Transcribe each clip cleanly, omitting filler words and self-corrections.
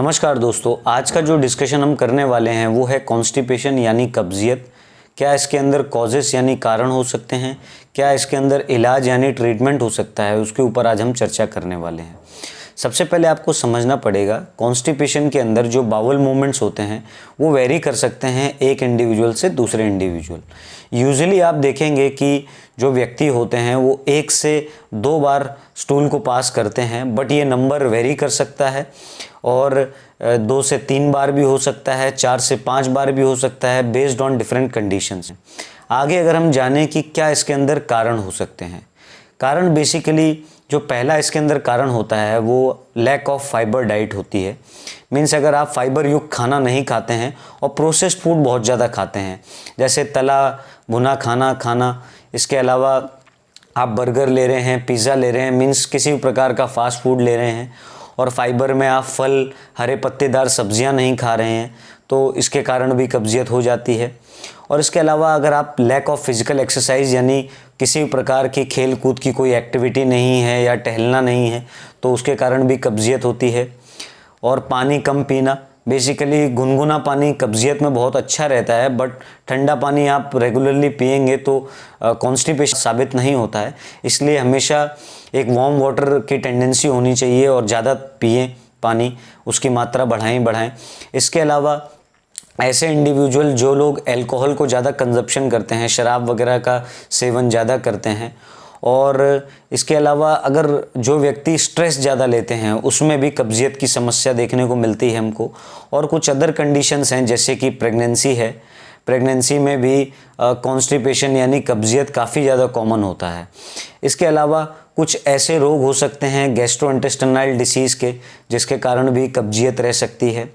नमस्कार दोस्तों, आज का जो डिस्कशन हम करने वाले हैं वो है कॉन्स्टिपेशन यानी कब्जियत। क्या इसके अंदर कॉजेस यानी कारण हो सकते हैं, क्या इसके अंदर इलाज यानी ट्रीटमेंट हो सकता है, उसके ऊपर आज हम चर्चा करने वाले हैं। सबसे पहले आपको समझना पड़ेगा कॉन्स्टिपेशन के अंदर जो बाउल मूवमेंट्स होते हैं वो वेरी कर सकते हैं एक इंडिविजुअल से दूसरे इंडिविजुअल। यूजुअली आप देखेंगे कि जो व्यक्ति होते हैं वो 1 से 2 बार स्टूल को पास करते हैं, बट ये नंबर वेरी कर सकता है और 2 से 3 बार भी हो सकता है, 4 से 5 बार भी हो सकता है, बेस्ड ऑन डिफरेंट कंडीशंस। आगे अगर हम जानें कि क्या इसके अंदर कारण हो सकते हैं, कारण बेसिकली जो पहला इसके अंदर कारण होता है वो लैक ऑफ फाइबर डाइट होती है। मीन्स अगर आप फाइबर युक्त खाना नहीं खाते हैं और प्रोसेस्ड फूड बहुत ज़्यादा खाते हैं, जैसे तला भुना खाना, इसके अलावा आप बर्गर ले रहे हैं, पिज़्ज़ा ले रहे हैं, मीन्स किसी भी प्रकार का फास्ट फूड ले रहे हैं, और फाइबर में आप फल, हरे पत्तेदार सब्जियां नहीं खा रहे हैं, तो इसके कारण भी कब्जियत हो जाती है। और इसके अलावा अगर आप लैक ऑफ फिजिकल एक्सरसाइज यानी किसी प्रकार की खेल कूद की कोई एक्टिविटी नहीं है या टहलना नहीं है, तो उसके कारण भी कब्जियत होती है। और पानी कम पीना, बेसिकली गुनगुना पानी कब्जियत में बहुत अच्छा रहता है, बट ठंडा पानी आप रेगुलरली पिएंगे तो कॉन्स्टिपेशन साबित नहीं होता है। इसलिए हमेशा एक वार्म वाटर की टेंडेंसी होनी चाहिए और ज़्यादा पिएं पानी, उसकी मात्रा बढ़ाएं। इसके अलावा ऐसे इंडिविजुअल जो लोग अल्कोहल को ज़्यादा कंजप्शन करते हैं, शराब वगैरह का सेवन ज़्यादा करते हैं, और इसके अलावा अगर जो व्यक्ति स्ट्रेस ज़्यादा लेते हैं उसमें भी कब्जियत की समस्या देखने को मिलती है हमको। और कुछ अदर कंडीशंस हैं जैसे कि प्रेगनेंसी है, प्रेगनेंसी में भी कॉन्स्टिपेशन यानी कब्जियत काफ़ी ज़्यादा कॉमन होता है। इसके अलावा कुछ ऐसे रोग हो सकते हैं गैस्ट्रोइंटेस्टाइनल डिसीज़ के, जिसके कारण भी कब्जियत रह सकती है,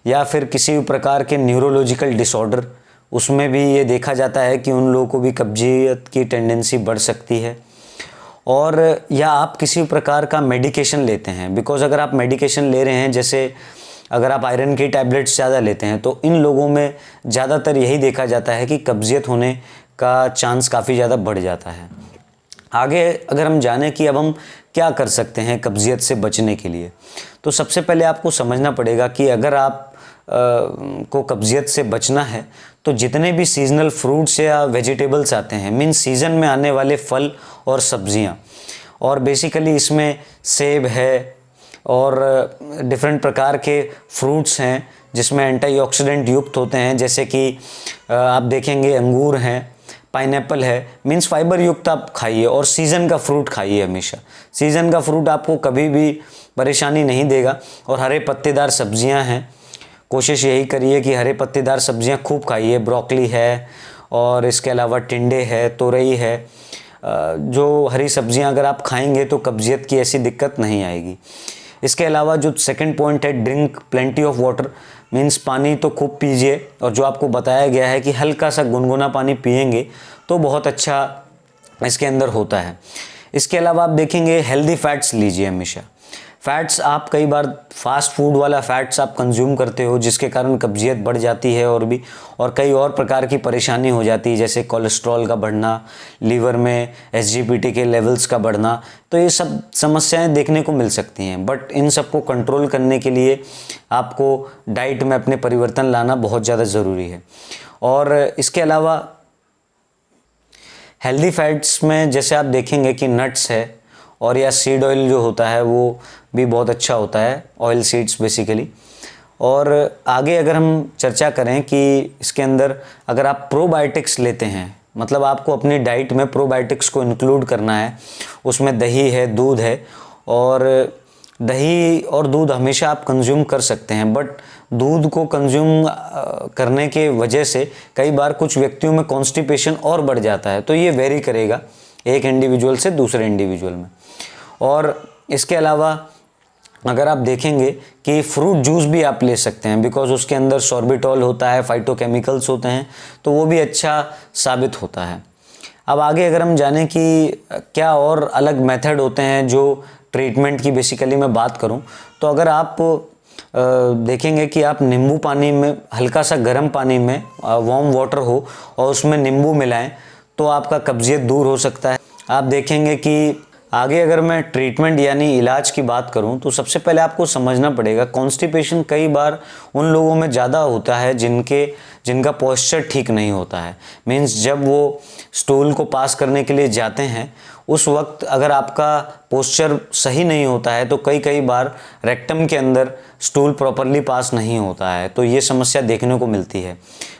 या फिर किसी भी प्रकार के न्यूरोलॉजिकल डिसऑर्डर, उसमें भी ये देखा जाता है कि उन लोगों को भी कब्जियत की टेंडेंसी बढ़ सकती है। और या आप किसी प्रकार का मेडिकेशन लेते हैं, बिकॉज अगर आप मेडिकेशन ले रहे हैं, जैसे अगर आप आयरन की टैबलेट्स ज़्यादा लेते हैं, तो इन लोगों में ज़्यादातर यही देखा जाता है कि कब्जियत होने का चांस काफ़ी ज़्यादा बढ़ जाता है। आगे अगर हम जानें कि अब हम क्या कर सकते हैं कब्जियत से बचने के लिए, तो सबसे पहले आपको समझना पड़ेगा कि अगर आप को कब्जियत से बचना है तो जितने भी सीजनल फ्रूट्स या वेजिटेबल्स आते हैं, मीन्स सीज़न में आने वाले फल और सब्जियां, और बेसिकली इसमें सेब है और डिफरेंट प्रकार के फ्रूट्स हैं जिसमें एंटीऑक्सीडेंट युक्त होते हैं, जैसे कि आप देखेंगे अंगूर हैं, पाइनएप्पल है, मीन्स फाइबर युक्त आप खाइए और सीज़न का फ्रूट खाइए। हमेशा सीज़न का फ्रूट आपको कभी भी परेशानी नहीं देगा। और हरे पत्तेदार सब्जियां हैं, कोशिश यही करिए कि हरे पत्तेदार सब्जियां खूब खाइए। ब्रोकली है और इसके अलावा टिंडे है, तोरई है, जो हरी सब्जियां अगर आप खाएंगे तो कब्जियत की ऐसी दिक्कत नहीं आएगी। इसके अलावा जो सेकंड पॉइंट है, drink plenty of water, means पानी तो खूब पीजिए, और जो आपको बताया गया है कि हल्का सा गुनगुना पानी पिएंगे तो बहुत अच्छा इसके अंदर होता है। इसके अलावा आप देखेंगे हेल्दी फैट्स लीजिए हमेशा। फैट्स आप कई बार फास्ट फूड वाला फैट्स आप कंज्यूम करते हो, जिसके कारण कब्जियत बढ़ जाती है और कई और प्रकार की परेशानी हो जाती है, जैसे कोलेस्ट्रॉल का बढ़ना, लीवर में एसजीपीटी के लेवल्स का बढ़ना। तो ये सब समस्याएं देखने को मिल सकती हैं, बट इन सबको कंट्रोल करने के लिए आपको डाइट में अपने परिवर्तन लाना बहुत ज़्यादा ज़रूरी है। और इसके अलावा हेल्दी फैट्स में जैसे आप देखेंगे कि नट्स है, और या सीड ऑयल जो होता है वो भी बहुत अच्छा होता है, ऑयल सीड्स बेसिकली। और आगे अगर हम चर्चा करें कि इसके अंदर अगर आप प्रोबायोटिक्स लेते हैं, मतलब आपको अपनी डाइट में प्रोबायोटिक्स को इंक्लूड करना है, उसमें दही है, दूध है, और दही और दूध हमेशा आप कंज्यूम कर सकते हैं, बट दूध को कंज्यूम करने के वजह से कई बार कुछ व्यक्तियों में कॉन्स्टिपेशन और बढ़ जाता है, तो ये वेरी करेगा एक इंडिविजुअल से दूसरे इंडिविजुअल में। और इसके अलावा अगर आप देखेंगे कि फ्रूट जूस भी आप ले सकते हैं, बिकॉज उसके अंदर सॉर्बिटॉल होता है, फाइटोकेमिकल्स होते हैं, तो वो भी अच्छा साबित होता है। अब आगे अगर हम जानें कि क्या और अलग मेथड होते हैं जो ट्रीटमेंट की बेसिकली मैं बात करूं, तो अगर आप देखेंगे कि आप नींबू पानी में, हल्का सा गर्म पानी में वार्म वाटर हो और उसमें नींबू मिलाएं, तो आपका कब्जियत दूर हो सकता है। आप देखेंगे कि आगे अगर मैं ट्रीटमेंट यानी इलाज की बात करूं तो सबसे पहले आपको समझना पड़ेगा कॉन्स्टिपेशन कई बार उन लोगों में ज़्यादा होता है जिनका पोस्चर ठीक नहीं होता है। मीन्स जब वो स्टूल को पास करने के लिए जाते हैं उस वक्त अगर आपका पोस्चर सही नहीं होता है तो कई बार रेक्टम के अंदर स्टूल प्रॉपरली पास नहीं होता है, तो ये समस्या देखने को मिलती है।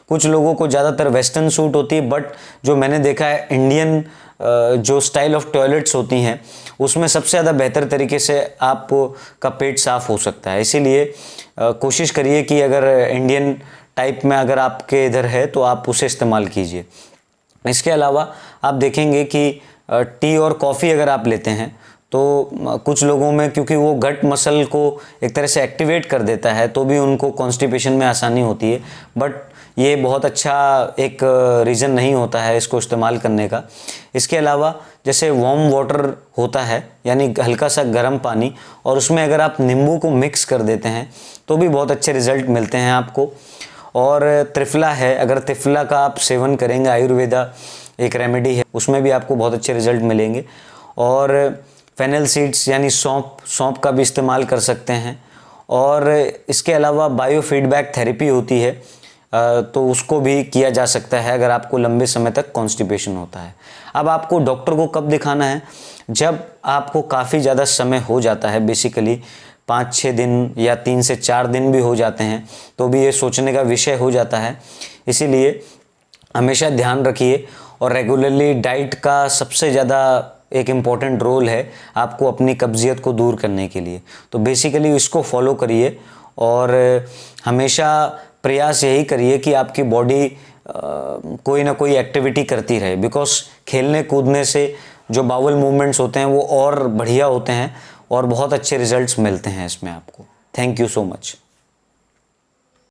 कुछ लोगों को ज़्यादातर वेस्टर्न सूट होती है, बट जो मैंने देखा है इंडियन जो स्टाइल ऑफ टॉयलेट्स होती हैं उसमें सबसे ज़्यादा बेहतर तरीके से आपका पेट साफ़ हो सकता है। इसीलिए कोशिश करिए कि अगर इंडियन टाइप में अगर आपके इधर है तो आप उसे इस्तेमाल कीजिए। इसके अलावा आप देखेंगे कि टी और कॉफ़ी अगर आप लेते हैं तो कुछ लोगों में क्योंकि वो गट मसल को एक तरह से एक्टिवेट कर देता है तो भी उनको कॉन्स्टिपेशन में आसानी होती है, बट ये बहुत अच्छा एक रीज़न नहीं होता है इसको इस्तेमाल करने का। इसके अलावा जैसे वार्म वाटर होता है यानी हल्का सा गर्म पानी, और उसमें अगर आप नींबू को मिक्स कर देते हैं तो भी बहुत अच्छे रिज़ल्ट मिलते हैं आपको। और त्रिफला है, अगर त्रिफला का आप सेवन करेंगे, आयुर्वेदा एक रेमेडी है, उसमें भी आपको बहुत अच्छे रिज़ल्ट मिलेंगे। और फेनल सीड्स यानी सौंफ का भी इस्तेमाल कर सकते हैं। और इसके अलावा बायो फीडबैक थेरेपी होती है तो उसको भी किया जा सकता है अगर आपको लंबे समय तक कॉन्स्टिपेशन होता है। अब आपको डॉक्टर को कब दिखाना है? जब आपको काफ़ी ज़्यादा समय हो जाता है, बेसिकली 5-6 दिन या 3 से 4 दिन भी हो जाते हैं तो भी ये सोचने का विषय हो जाता है। इसीलिए हमेशा ध्यान रखिए और रेगुलरली डाइट का सबसे ज़्यादा एक इम्पॉर्टेंट रोल है आपको अपनी कब्जियत को दूर करने के लिए। तो बेसिकली इसको फॉलो करिए और हमेशा प्रयास यही करिए कि आपकी बॉडी कोई ना कोई एक्टिविटी करती रहे, बिकॉज खेलने कूदने से जो बाउल मूवमेंट्स होते हैं वो और बढ़िया होते हैं और बहुत अच्छे रिजल्ट्स मिलते हैं इसमें आपको। Thank you so much.